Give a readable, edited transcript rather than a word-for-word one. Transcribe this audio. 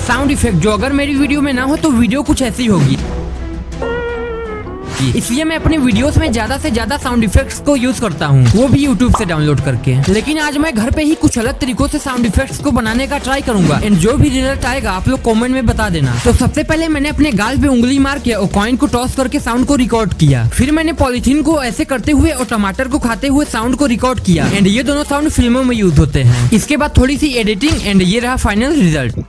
Sound effect, जो अगर मेरी वीडियो में ना हो तो वीडियो कुछ ऐसी होगी। इसलिए मैं अपनी वीडियोस में ज्यादा से ज्यादा साउंड इफेक्ट्स को यूज करता हूँ, वो भी यूट्यूब से डाउनलोड करके। लेकिन आज मैं घर पे ही कुछ अलग तरीकों से साउंड इफेक्ट्स को बनाने का ट्राई करूंगा एंड जो भी रिजल्ट आएगा आप लोग कमेंट में बता देना। तो सबसे पहले मैंने अपने गाल पे उंगली मार के और कॉइन को टॉस करके साउंड को रिकॉर्ड किया। फिर मैंने पॉलिथीन को ऐसे करते हुए और टमाटर को खाते हुए साउंड को रिकॉर्ड किया एंड ये दोनों साउंड फिल्मों में यूज होते हैं। इसके बाद थोड़ी सी एडिटिंग एंड ये रहा फाइनल रिजल्ट।